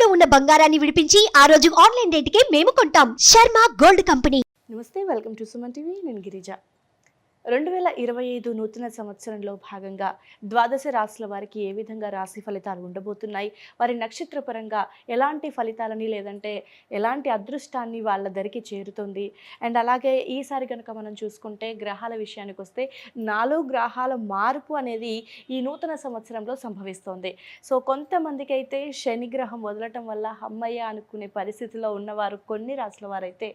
ఇంట్లో ఉన్న బంగారాన్ని విడిపించి ఆ రోజు ఆన్లైన్ రేటుకే మేము కొంటాం. Sharma gold company. నమస్తే, వెల్కమ్ టు సుమన్ టీవీ. నేను గిరిజ. 2025 నూతన సంవత్సరంలో భాగంగా ద్వాదశ రాశుల వారికి ఏ విధంగా రాశి ఫలితాలు ఉండబోతున్నాయి, వారి నక్షత్ర పరంగా ఎలాంటి ఫలితాలని లేదంటే ఎలాంటి అదృష్టాన్ని వాళ్ళ దరికి చేరుతుంది, అండ్ అలాగే ఈసారి కనుక మనం చూసుకుంటే గ్రహాల విషయానికి వస్తే 4 గ్రహాల మార్పు అనేది ఈ నూతన సంవత్సరంలో సంభవిస్తోంది. సో కొంతమందికి అయితే శని గ్రహం వదలటం వల్ల అమ్మయ్య అనుకునే పరిస్థితిలో ఉన్నవారు కొన్ని రాశుల వారైతే,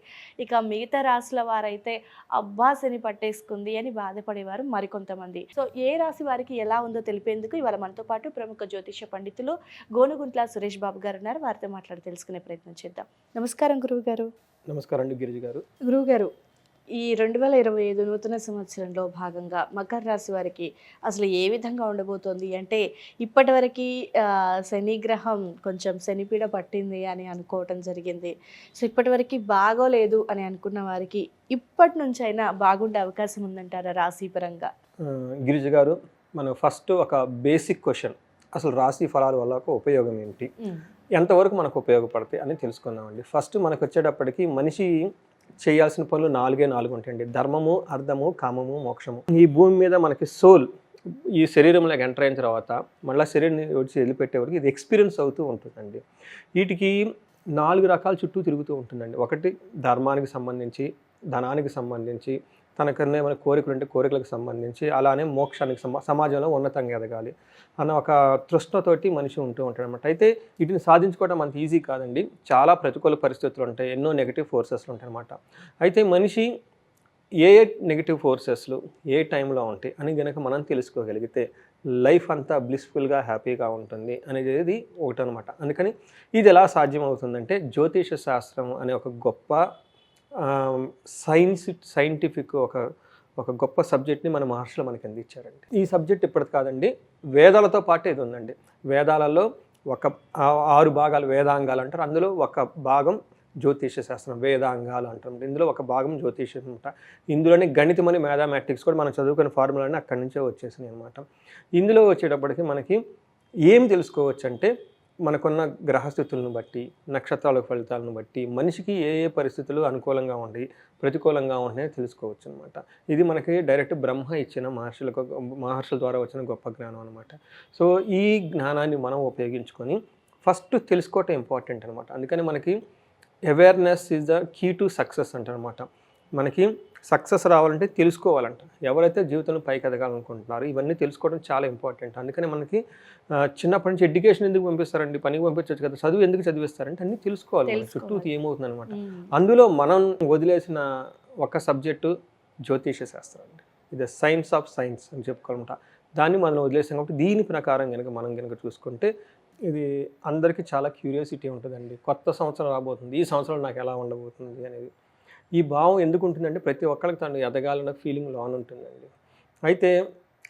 ఇక మిగతా రాశుల వారైతే అబ్బా శని పట్టేసుకుంది అని బాధపడేవారు మరికొంతమంది. సో ఏ రాశి వారికి ఎలా ఉందో తెలిపేందుకు ఇవాళ మనతో పాటు ప్రముఖ జ్యోతిష పండితులు గోనుగుంట్ల సురేష్ బాబు గారు ఉన్నారు. వారితో మాట్లాడి తెలుసుకునే ప్రయత్నం చేద్దాం. నమస్కారం గురువు గారు. నమస్కారం అండి గిరిజ గారు. గురువు గారు, ఈ 2025 నూతన సంవత్సరంలో భాగంగా మకర రాశి వారికి అసలు ఏ విధంగా ఉండబోతోంది అంటే, ఇప్పటివరకు శని గ్రహం కొంచెం శనిపీడ పట్టింది అని అనుకోవటం జరిగింది. సో ఇప్పటివరకు బాగోలేదు అని అనుకున్న వారికి ఇప్పటి నుంచి అయినా బాగుండే అవకాశం ఉందంటారా రాశి పరంగా? గిరిజ గారు, మనం ఫస్ట్ ఒక బేసిక్ క్వశ్చన్, అసలు రాశి ఫలాల వల్ల ఒక ఉపయోగం ఏంటి, ఎంతవరకు మనకు ఉపయోగపడతాయి అని తెలుసుకుందామండి. ఫస్ట్ మనకు వచ్చేటప్పటికి మనిషి చేయాల్సిన పనులు 4 ఉంటాయండి. ధర్మము, అర్థము, కామము, మోక్షము. ఈ భూమి మీద మనకి సోల్ ఈ శరీరంలోకి ఎంటర్ అయిన తర్వాత మళ్ళీ శరీరం వచ్చి వదిలిపెట్టే వరకు ఇది ఎక్స్పీరియన్స్ అవుతూ ఉంటుందండి. వీటికి 4 రకాల చుట్టూ తిరుగుతూ ఉంటుందండి. ఒకటి ధర్మానికి సంబంధించి, ధనానికి సంబంధించి, తనకన్నా ఏమైనా కోరికలు ఉంటే కోరికలకు సంబంధించి, అలానే మోక్షానికి సమాజంలో ఉన్నతంగా ఎదగాలి అన్న ఒక తృష్ణతోటి మనిషి ఉంటూ ఉంటాడు అనమాట. అయితే వీటిని సాధించుకోవడం అంత ఈజీ కాదండి. చాలా ప్రతికూల పరిస్థితులు ఉంటాయి, ఎన్నో నెగిటివ్ ఫోర్సెస్లు ఉంటాయి అనమాట. అయితే మనిషి ఏ నెగిటివ్ ఫోర్సెస్లు ఏ టైంలో ఉంటాయి అని కనుక మనం తెలుసుకోగలిగితే లైఫ్ అంతా బ్లిస్ఫుల్గా హ్యాపీగా ఉంటుంది అనేది ఒకటి అనమాట. అందుకని ఇది ఎలా సాధ్యం అవుతుందంటే, జ్యోతిష శాస్త్రం అనే ఒక గొప్ప సైంటిఫిక్ ఒక గొప్ప సబ్జెక్ట్ని మన మహర్షులు మనకి అందించారండి. ఈ సబ్జెక్ట్ ఇప్పటిది కాదండి, వేదాలతో పాటు ఇది ఉందండి. వేదాలలో ఒక 6 భాగాలు వేదాంగాలు అంటారు. అందులో ఒక భాగం జ్యోతిష శాస్త్రం, వేదాంగాలు అంటారు. ఇందులో ఒక భాగం జ్యోతిషం అనమాట. ఇందులోనే గణితం అని మ్యాథమెటిక్స్ కూడా మనం చదువుకునే ఫార్ములాని అక్కడి నుంచే వచ్చేసినాయి అనమాట. ఇందులో వచ్చేటప్పటికి మనకి ఏం తెలుసుకోవచ్చు అంటే, మనకున్న గ్రహస్థితులను బట్టి, నక్షత్రాల ఫలితాలను బట్టి మనిషికి ఏ ఏ పరిస్థితులు అనుకూలంగా ఉంటాయి, ప్రతికూలంగా ఉంటాయో తెలుసుకోవచ్చు అనమాట. ఇది మనకి డైరెక్ట్ బ్రహ్మ ఇచ్చిన మహర్షుల ద్వారా వచ్చిన గొప్ప జ్ఞానం అనమాట. సో ఈ జ్ఞానాన్ని మనం ఉపయోగించుకొని ఫస్ట్ తెలుసుకోవటం ఇంపార్టెంట్ అనమాట. అందుకని మనకి awareness is the key to success అంటారనమాట. మనకి సక్సెస్ రావాలంటే తెలుసుకోవాలంట. ఎవరైతే జీవితంలో పైకి ఎదగాలనుకుంటున్నారో ఇవన్నీ తెలుసుకోవడం చాలా ఇంపార్టెంట్. అందుకని మనకి చిన్నప్పటి నుంచి ఎడ్యుకేషన్ ఎందుకు పంపిస్తారండి, పనికి పంపించవచ్చు కదా, చదువు ఎందుకు చదివిస్తారంటే అన్నీ తెలుసుకోవాలి, చుట్టూ ఏమవుతుంది అనమాట. అందులో మనం వదిలేసిన ఒక సబ్జెక్టు జ్యోతిష శాస్త్రం అండి. ఇది సైన్స్ ఆఫ్ సైన్స్ అని చెప్పుకోవాలన్నమాట. దాన్ని మనం వదిలేసాం కాబట్టి దీని ప్రకారం మనం కనుక చూసుకుంటే ఇది అందరికీ చాలా క్యూరియాసిటీ ఉంటుందండి. కొత్త సంవత్సరం రాబోతుంది, ఈ సంవత్సరం నాకు ఎలా ఉండబోతుంది అనేది ఈ భావం ఎందుకు ఉంటుందంటే, ప్రతి ఒక్కరికి తను ఎదగాలన్న ఫీలింగ్ లోన్ ఉంటుందండి. అయితే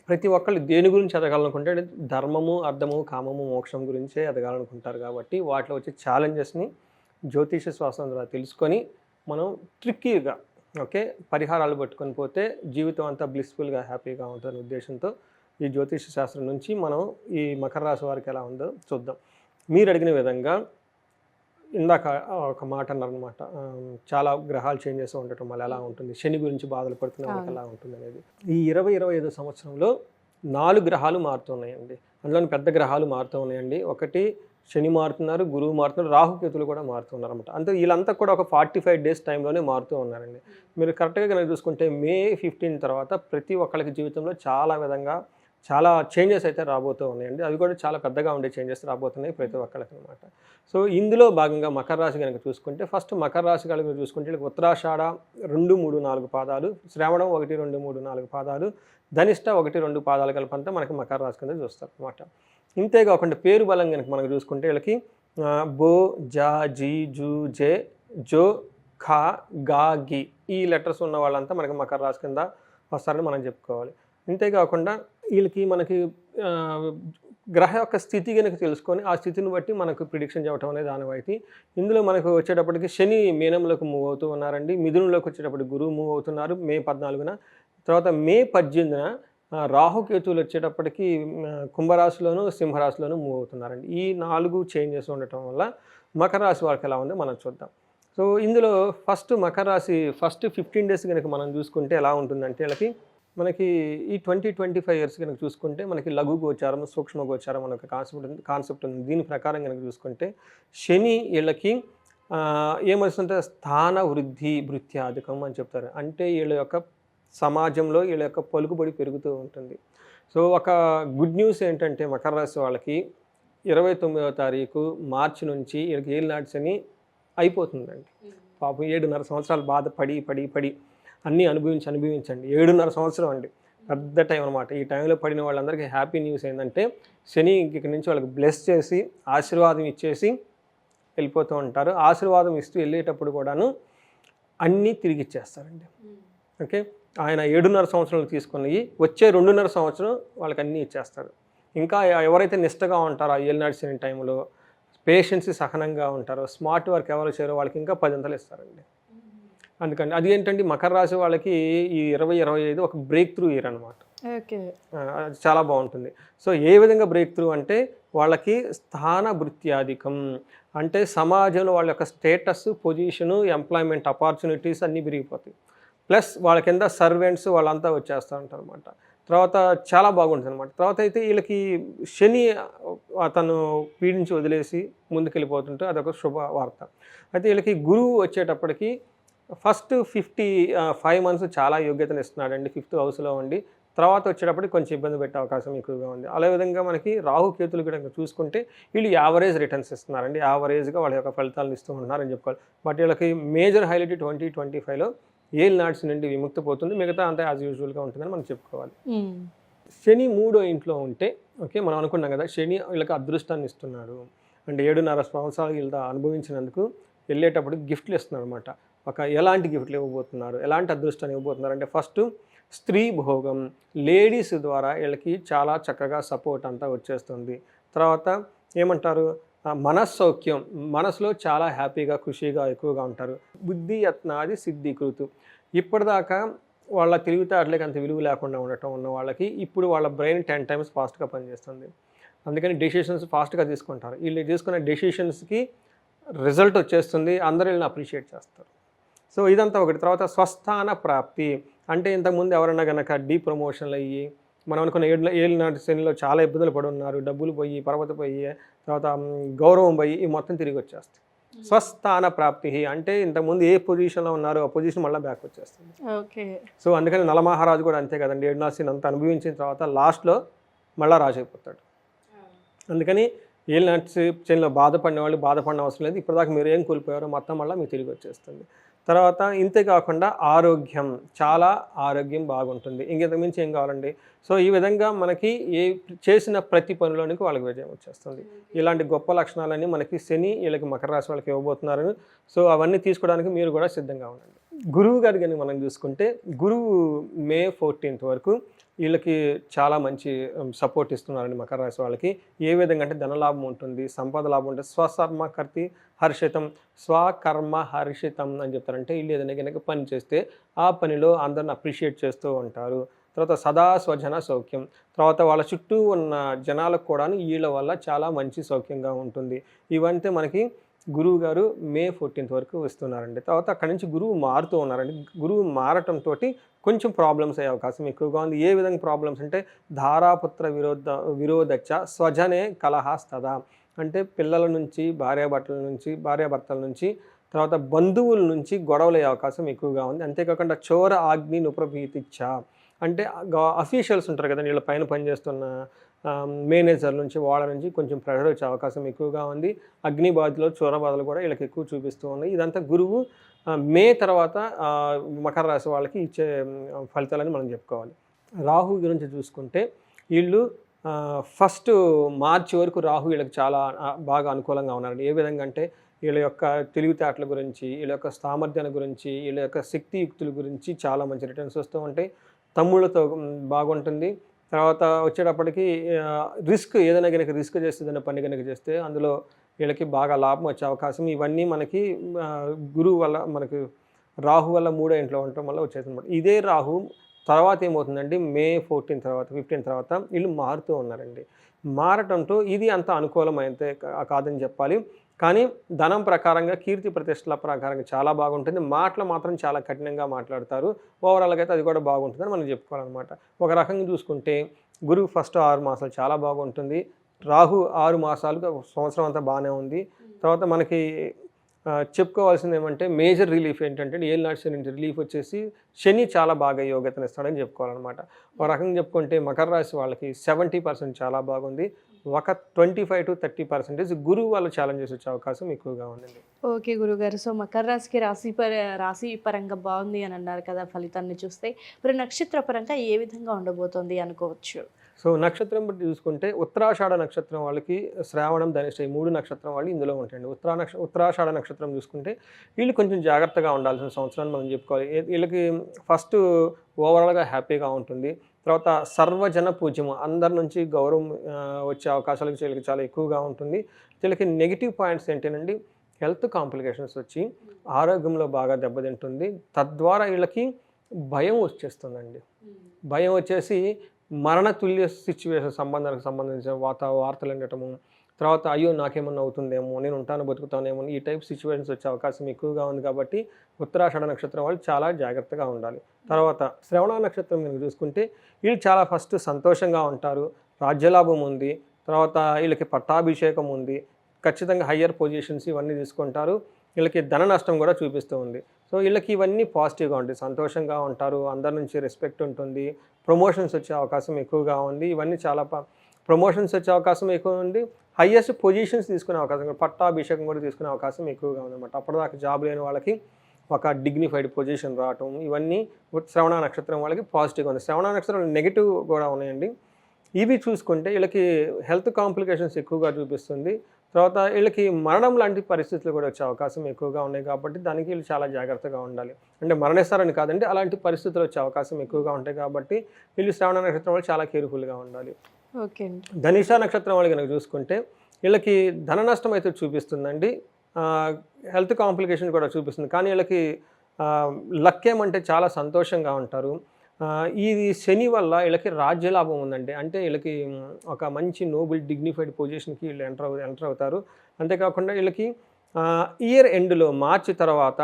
ప్రతి ఒక్కళ్ళు దేని గురించి ఎదగాలనుకుంటే ధర్మము, అర్థము, కామము, మోక్షం గురించే ఎదగాలనుకుంటారు. కాబట్టి వాటిలో వచ్చే ఛాలెంజెస్ని జ్యోతిష శాస్త్రం ద్వారా తెలుసుకొని మనం ట్రిక్కీగా పరిహారాలు పట్టుకొని పోతే జీవితం అంతా బ్లిస్ఫుల్గా హ్యాపీగా ఉంటుందనే ఉద్దేశంతో ఈ జ్యోతిష శాస్త్రం నుంచి మనం ఈ మకర రాశి వారికి ఎలా ఉందో చూద్దాం. మీరు అడిగిన విధంగా ఇందాక ఒక మాట అన్నారనమాట, చాలా గ్రహాలు చేంజ్ చేస్తూ ఉండటం వల్ల ఎలా ఉంటుంది, శని గురించి బాధలు పడుతున్న వాళ్ళకి ఎలా ఉంటుంది అనేది. ఈ 2025 సంవత్సరంలో 4 గ్రహాలు మారుతున్నాయండి. అందులోని పెద్ద గ్రహాలు మారుతూ ఉన్నాయండి. ఒకటి శని మారుతున్నారు, గురువు మారుతున్నారు, రాహుకేతులు కూడా మారుతున్నారు అనమాట. అంటే వీళ్ళంతా కూడా ఒక 45 డేస్ టైంలోనే మారుతూ ఉన్నారండి. మీరు కరెక్ట్గా కనుక చూసుకుంటే మే 15 తర్వాత ప్రతి ఒక్కరికి జీవితంలో చాలా చేంజెస్ అయితే రాబోతూ ఉన్నాయండి. అవి కూడా చాలా పెద్దగా ఉండే చేంజెస్ రాబోతున్నాయి ప్రతి ఒక్కరికి అనమాట. సో ఇందులో భాగంగా మకర రాశి కనుక చూసుకుంటే, ఫస్ట్ మకర రాశి కనుక చూసుకుంటే ఉత్తరాషాఢ 2, 3, 4 పాదాలు, శ్రావణం 1, 2, 3, 4 పాదాలు, ధనిష్ట 1, 2 పాదాలు కలిపంతా మనకి మకర రాశి కింద చూస్తారు అనమాట. ఇంతేకాకుండా పేరు బలం కనుక మనకు చూసుకుంటే వీళ్ళకి బో, జా, జీ, జూ, జే, జో, ఖా, గా, గి ఈ లెటర్స్ ఉన్న వాళ్ళంతా మనకి మకర రాశి కింద వస్తారని మనం చెప్పుకోవాలి. ఇంతేకాకుండా వీళ్ళకి మనకి గ్రహ యొక్క స్థితి కనుక తెలుసుకొని ఆ స్థితిని బట్టి మనకు ప్రిడిక్షన్ చెప్పడం అనేది ఆనవాయితీ. ఇందులో మనకు వచ్చేటప్పటికి శని మీనంలోకి మూవ్ అవుతూ ఉన్నారండి. మిథునంలోకి వచ్చేటప్పటికి గురువు మూవ్ అవుతున్నారు మే 14న. తర్వాత మే 18న రాహుకేతువులు వచ్చేటప్పటికి కుంభరాశిలోను సింహరాశిలోను మూవ్ అవుతున్నారండి. ఈ 4 చేంజెస్ ఉండటం వల్ల మకర రాశి వాళ్ళకి ఎలా ఉందో మనం చూద్దాం. సో ఇందులో ఫస్ట్ మకర రాశి ఫస్ట్ 15 డేస్ కనుక మనం చూసుకుంటే ఎలా ఉంటుందంటే మనకి ఈ 20-25 ఇయర్స్ కనుక చూసుకుంటే మనకి లఘు గోచారం, సూక్ష్మ గోచారం అనే ఒక కాన్సెప్ట్ ఉంది. దీని ప్రకారం కనుక చూసుకుంటే శని వీళ్ళకి ఏమొస్తుంటే స్థాన వృద్ధి భృత్యాధికం అని చెప్తారు. అంటే వీళ్ళ యొక్క సమాజంలో వీళ్ళ యొక్క పలుకుబడి పెరుగుతూ ఉంటుంది. సో ఒక గుడ్ న్యూస్ ఏంటంటే మకర రాశి వాళ్ళకి 29వ తారీఖు మార్చి నుంచి వీళ్ళకి ఏలినాటి శని అయిపోతుందండి. పాపం 7.5 సంవత్సరాలు బాధపడి పడి పడి అన్నీ అనుభవించండి. 7.5 సంవత్సరం అండి, పెద్ద టైం అనమాట. ఈ టైంలో పడిన వాళ్ళందరికీ హ్యాపీ న్యూస్ ఏంటంటే శని ఇక్కడి నుంచి వాళ్ళకి బ్లెస్ చేసి ఆశీర్వాదం ఇచ్చేసి వెళ్ళిపోతూ ఉంటారు. ఆశీర్వాదం ఇస్తూ వెళ్ళేటప్పుడు కూడాను అన్నీ తిరిగి ఇచ్చేస్తారండి. ఓకే, ఆయన 7.5 సంవత్సరాలు తీసుకుని వచ్చే 2.5 సంవత్సరం వాళ్ళకి అన్నీ ఇచ్చేస్తారు. ఇంకా ఎవరైతే నిష్టగా ఉంటారో ఆ ఏలినాటి శని టైంలో పేషెన్సీ సహనంగా ఉంటారో, స్మార్ట్ వర్క్ ఎవరు చేయరో వాళ్ళకి ఇంకా 10 అంతలు ఇస్తారండి. అందుకని అది ఏంటంటే మకర రాశి వాళ్ళకి ఈ 20-25 ఒక బ్రేక్ త్రూ ఇయర్ అనమాట. ఓకే, చాలా బాగుంటుంది. సో ఏ విధంగా బ్రేక్ త్రూ అంటే వాళ్ళకి స్థాన భృత్యాధికం, అంటే సమాజంలో వాళ్ళ యొక్క స్టేటస్, పొజిషను, ఎంప్లాయ్మెంట్ ఆపర్చునిటీస్ అన్నీ పెరిగిపోతాయి. ప్లస్ వాళ్ళ కింద సర్వెంట్స్ వాళ్ళంతా వచ్చేస్తూ ఉంటారు అనమాట. తర్వాత చాలా బాగుంటుంది అనమాట. తర్వాత అయితే వీళ్ళకి శని అతను పీడించి వదిలేసి ముందుకెళ్ళిపోతుంటే అదొక శుభ వార్త. అయితే వీళ్ళకి గురువు వచ్చేటప్పటికి ఫస్ట్ 55 months చాలా యోగ్యతను ఇస్తున్నాడండి 5th హౌస్లో ఉండి. తర్వాత వచ్చేటప్పటికి కొంచెం ఇబ్బంది పెట్టే అవకాశం ఎక్కువగా ఉంది. అదే విధంగా మనకి రాహుకేతులు కూడా చూసుకుంటే వీళ్ళు యావరేజ్ రిటర్న్స్ ఇస్తున్నారండి. యావరేజ్గా వాళ్ళ యొక్క ఫలితాలను ఇస్తూ ఉన్నారని చెప్పుకోవాలి. బట్ వీళ్ళకి మేజర్ హైలైట్ 2025లో ఏలినాటి నుండి విముక్తి పోతుంది. మిగతా అంతా యాజ్ యూజువల్గా ఉంటుందని మనం చెప్పుకోవాలి. శని 3వ ఇంట్లో ఉంటే ఓకే, మనం అనుకున్నాం కదా శని వీళ్ళకి అదృష్టాన్ని ఇస్తున్నాడు అంటే 7.5 సంవత్సరాలు వీళ్ళ అనుభవించినందుకు వెళ్ళేటప్పుడు గిఫ్ట్లు ఇస్తున్నారు అనమాట. ఎలాంటి గిఫ్ట్లు ఇవ్వబోతున్నారు, ఎలాంటి అదృష్టాన్ని ఇవ్వబోతున్నారు అంటే ఫస్ట్ స్త్రీ భోగం, లేడీస్ ద్వారా వీళ్ళకి చాలా చక్కగా సపోర్ట్ అంతా వచ్చేస్తుంది. తర్వాత ఏమంటారు మనస్సౌఖ్యం, మనసులో చాలా హ్యాపీగా ఖుషీగా ఎక్కువగా ఉంటారు. బుద్ధి యత్నాది సిద్ధీకృతు, ఇప్పటిదాకా వాళ్ళ తెలివితేటలకి అంత విలువ లేకుండా ఉండటం ఉన్న వాళ్ళకి ఇప్పుడు వాళ్ళ బ్రెయిన్ 10 times ఫాస్ట్గా పనిచేస్తుంది. అందుకని డెసిషన్స్ ఫాస్ట్గా తీసుకుంటారు. వీళ్ళు తీసుకునే డెసిషన్స్కి రిజల్ట్ వచ్చేస్తుంది, అందరూ వీళ్ళని అప్రిషియేట్ చేస్తారు. సో ఇదంతా ఒకటి. తర్వాత స్వస్థాన ప్రాప్తి అంటే ఇంతకుముందు ఎవరైనా కనుక ప్రమోషన్లు అయ్యి మనం అనుకున్న ఏలినాటి శనిలో చాలా ఇబ్బందులు పడి ఉన్నారు, డబ్బులు పోయి, పర్వత పోయి, తర్వాత గౌరవం పోయి ఈ మొత్తం తిరిగి వచ్చేస్తాయి. స్వస్థాన ప్రాప్తి అంటే ఇంతకుముందు ఏ పొజిషన్లో ఉన్నారో ఆ పొజిషన్ మళ్ళీ బ్యాక్ వచ్చేస్తుంది. ఓకే, సో అందుకని నలమహారాజు కూడా అంతే కదండి, 7.5 శని అంతా అనుభవించిన తర్వాత లాస్ట్లో మళ్ళీ రాజు అయిపోతాడు. అందుకని ఏలినాటి శనిలో బాధపడిన వాళ్ళు బాధపడిన అవసరం లేదు. ఇప్పటిదాకా మీరు ఏం కోల్పోయారో మొత్తం మళ్ళీ మీకు తిరిగి వచ్చేస్తుంది. తర్వాత ఇంతే కాకుండా ఆరోగ్యం, చాలా ఆరోగ్యం బాగుంటుంది. ఇంకెంతకు మించి ఏం కావాలండి. సో ఈ విధంగా మనకి ఏ చేసిన ప్రతి పనిలోనికి వాళ్ళకి విజయం వచ్చేస్తుంది. ఇలాంటి గొప్ప లక్షణాలన్నీ మనకి శని వీళ్ళకి మకర రాశి వాళ్ళకి ఇవ్వబోతున్నారని. సో అవన్నీ తీసుకోవడానికి మీరు కూడా సిద్ధంగా ఉండండి. గురువు గారి కానీ మనం చూసుకుంటే గురువు May 14th వరకు వీళ్ళకి చాలా మంచి సపోర్ట్ ఇస్తున్నారండి మకర రాశి వాళ్ళకి. ఏ విధంగా అంటే ధనలాభం ఉంటుంది, సంపద లాభం ఉంటుంది. స్వకర్మకర్తి హర్షితం, స్వకర్మ హర్షితం అని చెప్తారంటే వీళ్ళు ఏదైనా కనుక పని చేస్తే ఆ పనిలో అందరిని అప్రిషియేట్ చేస్తూ ఉంటారు. తర్వాత సదా స్వజన సౌఖ్యం, తర్వాత వాళ్ళ చుట్టూ ఉన్న జనాలకు కూడా వీళ్ళ వల్ల చాలా మంచి సౌఖ్యంగా ఉంటుంది. ఇవంటే మనకి గురువు గారు May 14th వరకు వస్తున్నారండి. తర్వాత అక్కడి నుంచి గురువు మారుతూ ఉన్నారండి. గురువు మారటంతో కొంచెం ప్రాబ్లమ్స్ అయ్యే అవకాశం ఎక్కువగా ఉంది. ఏ విధంగా ప్రాబ్లమ్స్ అంటే ధారాపుత్ర విరోధచ్చ స్వజనే కలహాస్తదా, అంటే పిల్లల నుంచి భార్యాభర్తల నుంచి తర్వాత బంధువుల నుంచి గొడవలు అయ్యే అవకాశం ఎక్కువగా ఉంది. అంతేకాకుండా చోర ఆగ్ని నుప్రభీతిచ్చ, అంటే అఫీషియల్స్ ఉంటారు కదండి, వీళ్ళ పైన పనిచేస్తున్న మేనేజర్ నుంచి వాళ్ళ నుంచి కొంచెం ప్రెషర్ వచ్చే అవకాశం ఎక్కువగా ఉంది. అగ్నిబాధలు చోరబాధలు కూడా వీళ్ళకి ఎక్కువ చూపిస్తూ ఉన్నాయి. ఇదంతా గురువు మే తర్వాత మకర రాశి వాళ్ళకి ఇచ్చే ఫలితాలని మనం చెప్పుకోవాలి. రాహు గురించి చూసుకుంటే వీళ్ళు ఫస్ట్ మార్చి వరకు రాహు వీళ్ళకి చాలా బాగా అనుకూలంగా ఉన్నారండి. ఏ విధంగా అంటే వీళ్ళ యొక్క తెలివితేటల గురించి, వీళ్ళ యొక్క సామర్థ్యాల గురించి, వీళ్ళ యొక్క శక్తియుక్తుల గురించి చాలా మంచి రిటర్న్స్ వస్తూ ఉంటాయి. తమ్ముళ్ళతో బాగుంటుంది. తర్వాత వచ్చేటప్పటికి రిస్క్, ఏదైనా కనుక రిస్క్ చేస్తే ఏదైనా పని కనుక చేస్తే అందులో వీళ్ళకి బాగా లాభం వచ్చే అవకాశం ఇవన్నీ మనకి గురువు వల్ల, మనకి రాహు వల్ల 3వ ఇంట్లో ఉండటం వల్ల వచ్చేది అనమాట. ఇదే రాహు తర్వాత ఏమవుతుందండి, మే 14 తర్వాత 15 తర్వాత వీళ్ళు మారుతూ ఉన్నారండి. మారటంతో ఇది అంత అనుకూలమైతే కాదని చెప్పాలి. కానీ ధనం ప్రకారంగా, కీర్తి ప్రతిష్టల ప్రకారంగా చాలా బాగుంటుంది. మాటలు మాత్రం చాలా కఠినంగా మాట్లాడతారు. ఓవరాల్‌గా అయితే అది కూడా బాగుంటుందని మనం చెప్పుకోవాలన్నమాట. ఒక రకంగా చూసుకుంటే గురువు ఫస్ట్ 6 మాసాలు చాలా బాగుంటుంది. రాహు 6 మాసాలుగా సంవత్సరం అంతా బాగానే ఉంది. తర్వాత మనకి చెప్పుకోవాల్సింది ఏమంటే మేజర్ రిలీఫ్ ఏంటంటే ఏలినాటి శని నుంచి రిలీఫ్ వచ్చేసి శని చాలా బాగా యోగ్యతనిస్తాడని చెప్పుకోవాలన్నమాట. ఒక రకంగా చెప్పుకుంటే మకర రాశి వాళ్ళకి 70% చాలా బాగుంది. ఒక 25-30% గురువు వల్ల ఛాలెంజెస్ వచ్చే అవకాశం ఎక్కువగా ఉందండి. ఓకే గురుగారు. సో మకర రాశికి రాశి పరంగా బాగుంది అని అన్నారు కదా ఫలితాన్ని చూస్తే. మరి నక్షత్ర పరంగా ఏ విధంగా ఉండబోతోంది అనుకోవచ్చు? సో నక్షత్రం బట్టి చూసుకుంటే ఉత్తరాషాఢ నక్షత్రం వాళ్ళకి శ్రావణం, ధనిష్ట ఈ 3 నక్షత్రం వాళ్ళు ఇందులో ఉంటాయండి. ఉత్తరాషాఢ నక్షత్రం చూసుకుంటే వీళ్ళు కొంచెం జాగ్రత్తగా ఉండాల్సిన సంవత్సరాన్ని మనం చెప్పుకోవాలి. వీళ్ళకి ఫస్ట్ ఓవరాల్గా హ్యాపీగా ఉంటుంది. తర్వాత సర్వజన పూజ్యము, అందరి నుంచి గౌరవం వచ్చే అవకాశాలు వీళ్ళకి చాలా ఎక్కువగా ఉంటుంది. వీళ్ళకి నెగిటివ్ పాయింట్స్ ఏంటంటే హెల్త్ కాంప్లికేషన్స్ వచ్చి ఆరోగ్యంలో బాగా దెబ్బతింటుంది. తద్వారా వీళ్ళకి భయం వచ్చేస్తుందండి. భయం వచ్చేసి మరణతుల్య సిచ్యువేషన్ సంబంధానికి సంబంధించిన వార్తలు వినటము, తర్వాత అయ్యో నాకేమన్నా అవుతుందేమో, నేను ఉంటాను బతుకుతానేమో, ఈ టైప్ సిచ్యువేషన్స్ వచ్చే అవకాశం ఎక్కువగా ఉంది. కాబట్టి ఉత్తరాషాఢ నక్షత్రం వాళ్ళు చాలా జాగ్రత్తగా ఉండాలి. తర్వాత శ్రవణ నక్షత్రం కనుక చూసుకుంటే వీళ్ళు చాలా ఫస్ట్ సంతోషంగా ఉంటారు. రాజ్యలాభం ఉంది. తర్వాత వీళ్ళకి పట్టాభిషేకం ఉంది. ఖచ్చితంగా హయ్యర్ పొజిషన్స్ ఇవన్నీ తీసుకుంటారు. వీళ్ళకి ధన నష్టం కూడా చూపిస్తూ ఉంది. సో వీళ్ళకి ఇవన్నీ పాజిటివ్గా ఉంటాయి. సంతోషంగా ఉంటారు. అందరి నుంచి రెస్పెక్ట్ ఉంటుంది. ప్రమోషన్స్ వచ్చే అవకాశం ఎక్కువగా ఉంది. ఇవన్నీ చాలా ప్రమోషన్స్ వచ్చే అవకాశం ఎక్కువ ఉంది. హయ్యెస్ట్ పొజిషన్స్ తీసుకునే అవకాశం, పట్టాభిషేకం కూడా తీసుకునే అవకాశం ఎక్కువగా ఉందన్నమాట. అప్పటిదాకా జాబ్ లేని వాళ్ళకి ఒక డిగ్నిఫైడ్ పొజిషన్ రావటం, ఇవన్నీ శ్రవణ నక్షత్రం వాళ్ళకి పాజిటివ్గా ఉంది. శ్రవణ నక్షత్రం నెగిటివ్ కూడా ఉన్నాయండి. ఇవి చూసుకుంటే వీళ్ళకి హెల్త్ కాంప్లికేషన్స్ ఎక్కువగా చూపిస్తుంది. తర్వాత వీళ్ళకి మరణం లాంటి పరిస్థితులు కూడా వచ్చే అవకాశం ఎక్కువగా ఉన్నాయి. కాబట్టి దానికి వీళ్ళు చాలా జాగ్రత్తగా ఉండాలి. అంటే మరణిస్తారని కాదండి, అలాంటి పరిస్థితులు వచ్చే అవకాశం ఎక్కువగా ఉంటాయి. కాబట్టి వీళ్ళు శ్రవణ నక్షత్రం వాళ్ళు చాలా కేర్ఫుల్గా ఉండాలి. ఓకే. ధనిషా నక్షత్రం వాళ్ళు కనుక చూసుకుంటే వీళ్ళకి ధన నష్టం అయితే చూపిస్తుందండి. హెల్త్ కాంప్లికేషన్ కూడా చూపిస్తుంది. కానీ వీళ్ళకి లక్ ఏమంటే చాలా సంతోషంగా ఉంటారు. ఇది శని వల్ల వీళ్ళకి రాజ్యలాభం ఉందండి. అంటే వీళ్ళకి ఒక మంచి నోబుల్ డిగ్నిఫైడ్ పొజిషన్కి వీళ్ళు ఎంటర్ అవుతారు. అంతేకాకుండా వీళ్ళకి ఇయర్ ఎండ్లో, మార్చి తర్వాత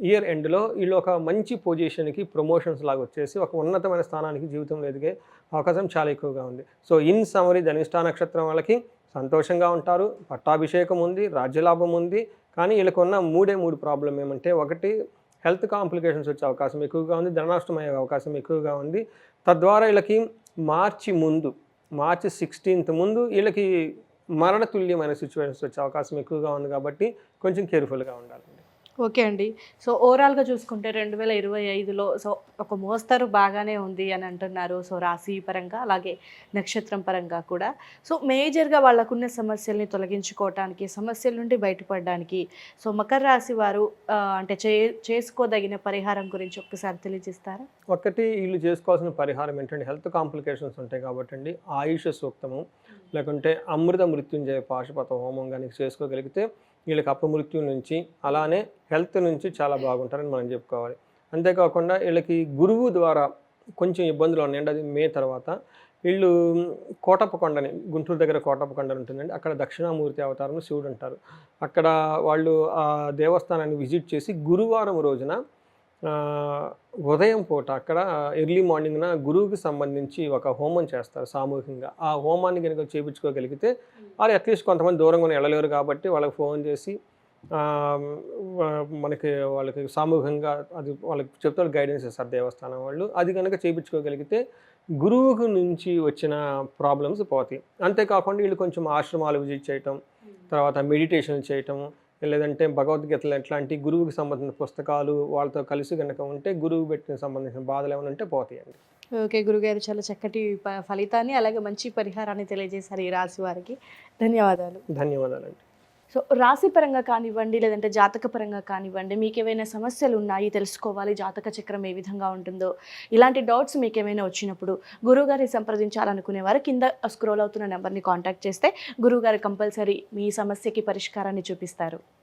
ఇయర్ ఎండ్లో వీళ్ళు ఒక మంచి పొజిషన్కి ప్రమోషన్స్ లాగా వచ్చేసి ఒక ఉన్నతమైన స్థానానికి జీవితంలో ఎదిగే అవకాశం చాలా ఎక్కువగా ఉంది. సో ఇన్ సమరీ ధనిష్ఠా నక్షత్రం వాళ్ళకి సంతోషంగా ఉంటారు. పట్టాభిషేకం ఉంది, రాజ్యలాభం ఉంది. కానీ వీళ్ళకి ఉన్న 3 ప్రాబ్లం ఏమంటే, ఒకటి హెల్త్ కాంప్లికేషన్స్ వచ్చే అవకాశం ఎక్కువగా ఉంది. ధననష్టం అయ్యే అవకాశం ఎక్కువగా ఉంది. తద్వారా వీళ్ళకి మార్చి 16th ముందు వీళ్ళకి మరణతుల్యమైన సిచ్యువేషన్స్ వచ్చే అవకాశం ఎక్కువగా ఉంది. కాబట్టి కొంచెం కేర్ఫుల్గా ఉండాలండి. ఓకే అండి. సో ఓవరాల్గా చూసుకుంటే 2025లో సో ఒక మోస్తరు బాగానే ఉంది అని అంటున్నారు. సో రాశి పరంగా అలాగే నక్షత్రం పరంగా కూడా. సో మేజర్గా వాళ్ళకున్న సమస్యల్ని తొలగించుకోవటానికి, సమస్యల నుండి బయటపడడానికి సో మకర రాశి వారు అంటే చేసుకోదగిన పరిహారం గురించి ఒక్కసారి తెలియజేస్తారా? ఒకటి వీళ్ళు చేసుకోవాల్సిన పరిహారం ఏంటంటే, హెల్త్ కాంప్లికేషన్స్ ఉంటాయి కాబట్టి అండి, ఆయుష సూక్తము లేకుంటే అమృత మృత్యుంజయ పాశుపత హోమం కానీ చేసుకోగలిగితే వీళ్ళకి అపమృత్యు నుంచి అలానే హెల్త్ నుంచి చాలా బాగుంటారని మనం చెప్పుకోవాలి. అంతేకాకుండా వీళ్ళకి గురువు ద్వారా కొంచెం ఇబ్బందులు ఉన్నాయండి. అది మే తర్వాత వీళ్ళు కోటప్పకొండని, గుంటూరు దగ్గర కోటప్పకొండ ఉంటుందండి. అక్కడ దక్షిణామూర్తి అవతారం శివుడు ఉంటారు. అక్కడ వాళ్ళు ఆ దేవస్థానాన్ని విజిట్ చేసి గురువారం రోజున ఉదయం పూట అక్కడ ఎర్లీ మార్నింగ్న గురువుకి సంబంధించి ఒక హోమం చేస్తారు సామూహికంగా. ఆ హోమాన్ని కనుక చేయించుకోగలిగితే వాళ్ళు అట్లీస్ట్ కొంతమంది దూరంగా వెళ్ళలేరు కాబట్టి వాళ్ళకి ఫోన్ చేసి వాళ్ళకి సామూహికంగా అది వాళ్ళకి చెప్తారు, గైడెన్స్ ఇస్తారు దేవస్థానం వాళ్ళు. అది కనుక చేయించుకోగలిగితే గురువుకు నుంచి వచ్చిన ప్రాబ్లమ్స్ పోతాయి. అంతేకాకుండా వీళ్ళు కొంచెం ఆశ్రమాలు విజిట్ చేయటం, తర్వాత మెడిటేషన్ చేయటం, లేదంటే భగవద్గీతలు ఎట్లాంటి గురువుకి సంబంధించిన పుస్తకాలు వాళ్ళతో కలిసి కనుక ఉంటే గురువు పెట్టిన సంబంధించిన బాధలు ఏమైనా ఉంటే పోతాయండి. ఓకే గురుగారు, చాలా చక్కటి ఫలితాన్ని అలాగే మంచి పరిహారాన్ని తెలియజేశారు ఈ రాశి వారికి. ధన్యవాదాలు. ధన్యవాదాలండి. సో రాశి పరంగా కానివ్వండి, లేదంటే జాతక పరంగా కానివ్వండి, మీకు ఏమైనా సమస్యలు ఉన్నాయి, తెలుసుకోవాలి జాతక చక్రం ఏ విధంగా ఉంటుందో, ఇలాంటి డౌట్స్ మీకు ఏమైనా వచ్చినప్పుడు గురువుగారిని సంప్రదించాలనుకునే వారు కింద స్క్రోల్ అవుతున్న నెంబర్ని కాంటాక్ట్ చేస్తే గురువుగారు కంపల్సరీ మీ సమస్యకి పరిష్కారాన్ని చూపిస్తారు.